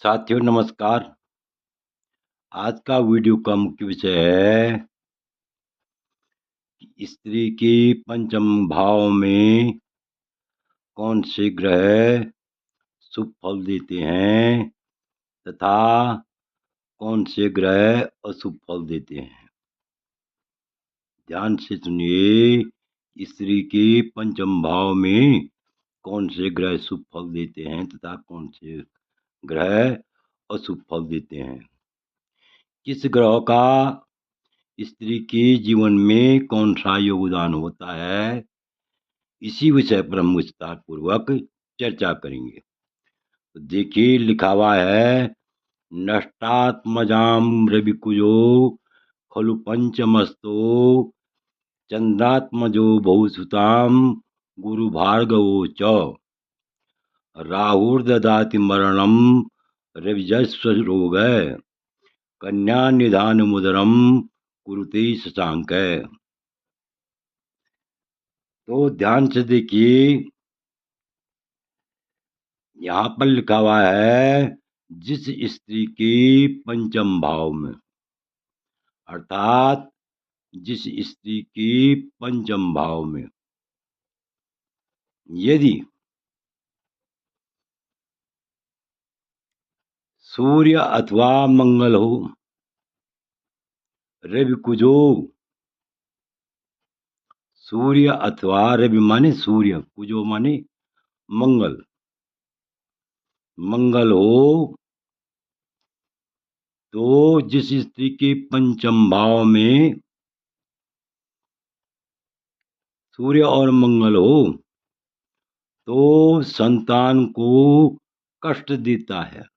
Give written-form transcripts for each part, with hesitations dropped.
साथियों नमस्कार। आज का वीडियो का मुख्य विषय है कि स्त्री की पंचम भाव में कौन से ग्रह शुभ फल देते हैं तथा कौन से ग्रह अशुभ फल देते हैं। ध्यान से सुनिए। स्त्री के पंचम भाव में कौन से ग्रह शुभ फल देते हैं तथा कौन से ग्रह अशुभ फल देते हैं। किस ग्रह का स्त्री के जीवन में कौन सा योगदान होता है, इसी विषय पर हम विस्तार पूर्वक चर्चा करेंगे। तो देखिए, लिखा हुआ है नष्टात्मजाम रविकुजो खलु पंचमस्तो चंद्रात्मजो बहुसुताम गुरु भार्गवो च राहुर्ददाति मरणम रविजस्व रोग कन्या निधान मुदरम कुरुते शशांक। तो ध्यान से देखिए, यहाँ पर लिखा हुआ है जिस स्त्री के पंचम भाव में, अर्थात जिस स्त्री के पंचम भाव में यदि सूर्य अथवा मंगल हो, रवि कुजो, सूर्य अथवा रवि माने सूर्य, कुजो माने मंगल, मंगल हो, तो जिस स्त्री के पंचम भाव में सूर्य और मंगल हो तो संतान को कष्ट देता है।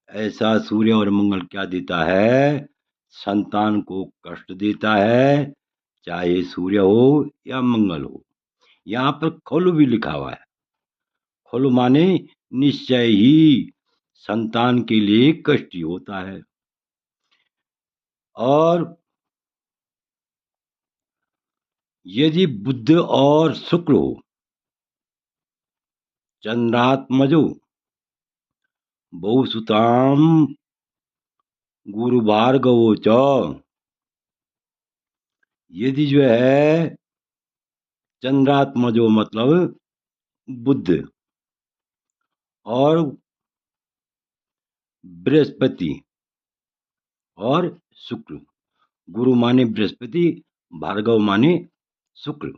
ऐसा सूर्य और मंगल क्या देता है? संतान को कष्ट देता है, चाहे सूर्य हो या मंगल हो। यहाँ पर खलु भी लिखा हुआ है। खलु माने निश्चय ही संतान के लिए कष्ट होता है। और यदि बुध और शुक्र हो, चंद्रात्मजो बहुसुताम गुरु भार्गवो च, यदि जो है चंद्रात्मजो मतलब बुध और बृहस्पति और शुक्र, गुरु माने बृहस्पति, भार्गव माने शुक्र,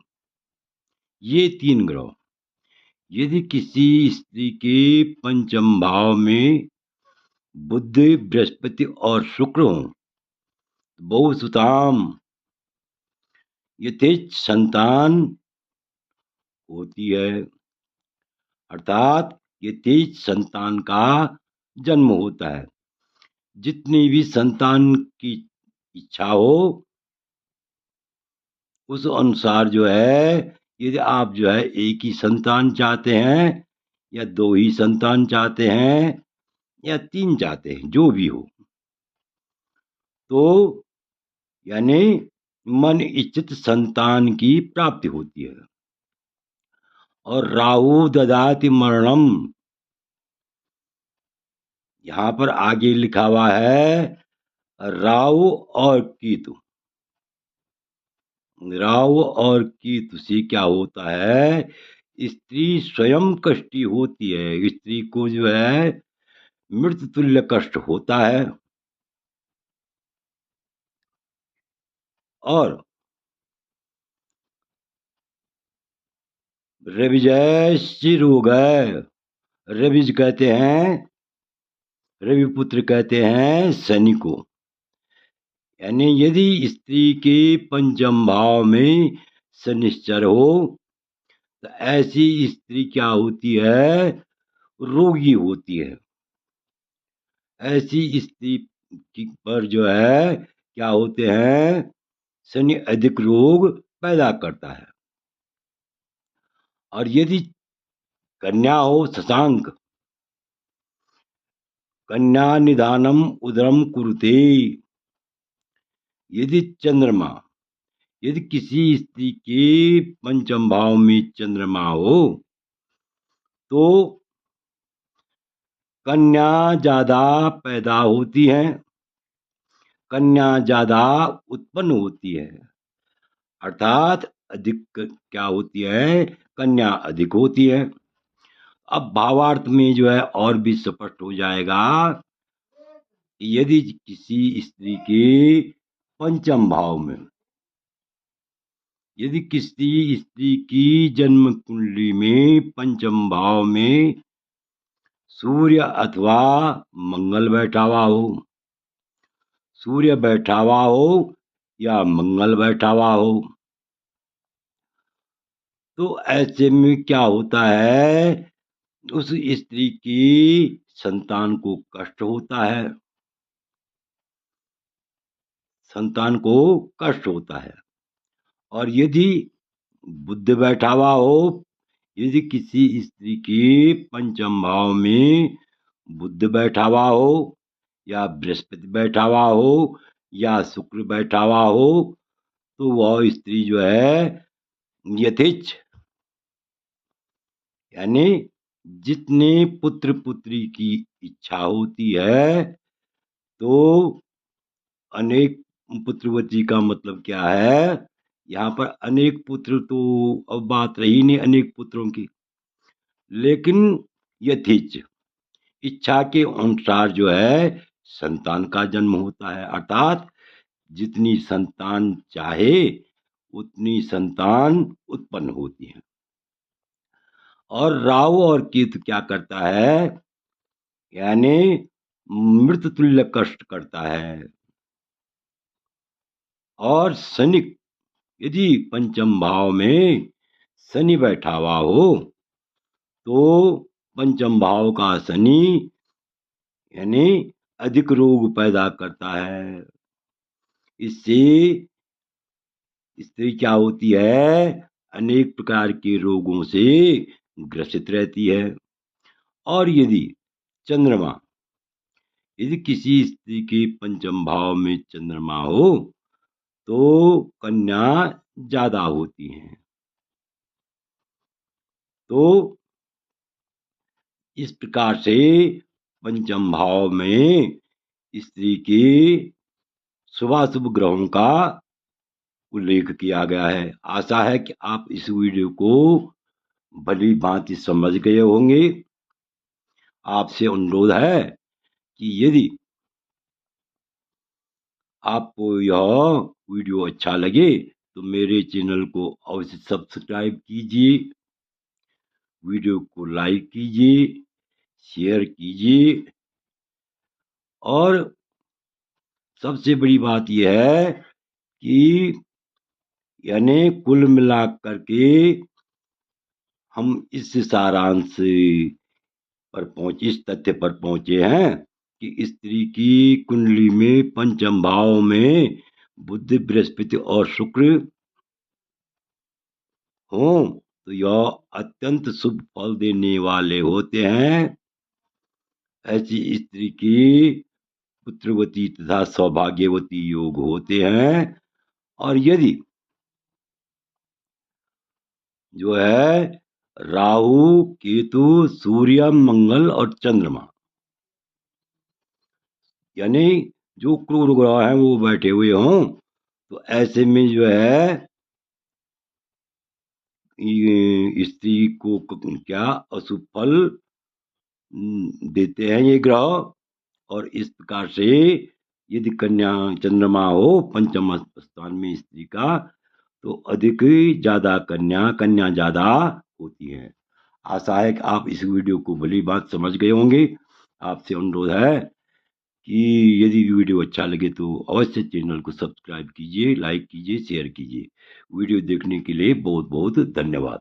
ये तीन ग्रह यदि किसी स्त्री के पंचम भाव में बुध, बृहस्पति और शुक्र हो, बहुसुताम यथेच संतान होती है, अर्थात यथेच संतान का जन्म होता है। जितनी भी संतान की इच्छा हो उस अनुसार जो है, यदि आप जो है एक ही संतान चाहते हैं या दो ही संतान चाहते हैं या तीन चाहते हैं, जो भी हो, तो यानी मन इच्छित संतान की प्राप्ति होती है। और राहु ददाति मरणम, यहाँ पर आगे लिखा हुआ है राहु और केतु। राहु और केतु से क्या होता है? स्त्री स्वयं कष्टी होती है, स्त्री को जो है मृत्यु तुल्य कष्ट होता है। और रविजय रोग है, रविज कहते हैं, रविपुत्र कहते हैं शनि को। यानी यदि स्त्री के पंचम भाव में शनिश्चर हो तो ऐसी स्त्री क्या होती है? रोगी होती है। ऐसी स्त्री पर जो है क्या होते हैं? शनि अधिक रोग पैदा करता है। और यदि कन्या हो शशांक, कन्या निधानम उदरम कुरुते, यदि चंद्रमा, यदि किसी स्त्री के पंचम भाव में चंद्रमा हो तो कन्या ज्यादा पैदा होती है, कन्या ज्यादा उत्पन्न होती है, अर्थात अधिक क्या होती है, कन्या अधिक होती है। अब भावार्थ में जो है और भी स्पष्ट हो जाएगा। यदि किसी स्त्री के पंचम भाव में, यदि किसी स्त्री की जन्म कुंडली में पंचम भाव में सूर्य अथवा मंगल बैठा हुआ हो, सूर्य बैठा हुआ हो या मंगल बैठा हुआ हो, तो ऐसे में क्या होता है, उस स्त्री की संतान को कष्ट होता है, संतान को कष्ट होता है। और यदि बुध बैठा हुआ हो, यदि किसी स्त्री के पंचम भाव में बुध बैठा हुआ हो या बृहस्पति बैठा हुआ हो या शुक्र बैठा हुआ हो, तो वह स्त्री जो है यथेच्छ, यानी जितने पुत्र पुत्री की इच्छा होती है, तो अनेक पुत्रवती का मतलब क्या है, यहाँ पर अनेक पुत्र तो अब बात रही नहीं अनेक पुत्रों की, लेकिन यथेच्छ इच्छा के अनुसार जो है संतान का जन्म होता है, अर्थात जितनी संतान चाहे उतनी संतान उत्पन्न होती है। और राहु और केतु क्या करता है, यानी मृत तुल्य कष्ट करता है। और शनि, यदि पंचम भाव में शनि बैठा हुआ हो, तो पंचम भाव का शनि यानी अधिक रोग पैदा करता है। इससे स्त्री क्या होती है, अनेक प्रकार के रोगों से ग्रसित रहती है। और यदि चंद्रमा, यदि किसी स्त्री के पंचम भाव में चंद्रमा हो, तो कन्या ज्यादा होती है। तो इस प्रकार से पंचम भाव में स्त्री के शुभाशुभ ग्रहों का उल्लेख किया गया है। आशा है कि आप इस वीडियो को भली भांति समझ गए होंगे। आपसे अनुरोध है कि यदि आपको यह वीडियो अच्छा लगे तो मेरे चैनल को अवश्य सब्सक्राइब कीजिए, वीडियो को लाइक कीजिए, शेयर कीजिए। और सबसे बड़ी बात यह है कि यानी कुल मिलाकर के हम इस सारांश पर पहुंचे, इस तथ्य पर पहुंचे हैं कि स्त्री की कुंडली में पंचम भाव में बुध, बृहस्पति और शुक्र हो, तो यह अत्यंत शुभ फल देने वाले होते हैं। ऐसी स्त्री की पुत्रवती तथा सौभाग्यवती योग होते हैं। और यदि जो है राहु, केतु, सूर्य, मंगल और चंद्रमा, यानी जो क्रूर ग्रह हैं वो बैठे हुए हों, तो ऐसे में जो है स्त्री को क्या अशुभ फल देते हैं ये ग्रह। और इस प्रकार से यदि कन्या चंद्रमा हो पंचम स्थान में स्त्री का, तो अधिक ज्यादा कन्या ज्यादा होती है। आशा है कि आप इस वीडियो को भली बात समझ गए होंगे। आपसे अनुरोध है कि यदि वीडियो अच्छा लगे तो अवश्य चैनल को सब्सक्राइब कीजिए, लाइक कीजिए, शेयर कीजिए। वीडियो देखने के लिए बहुत बहुत धन्यवाद।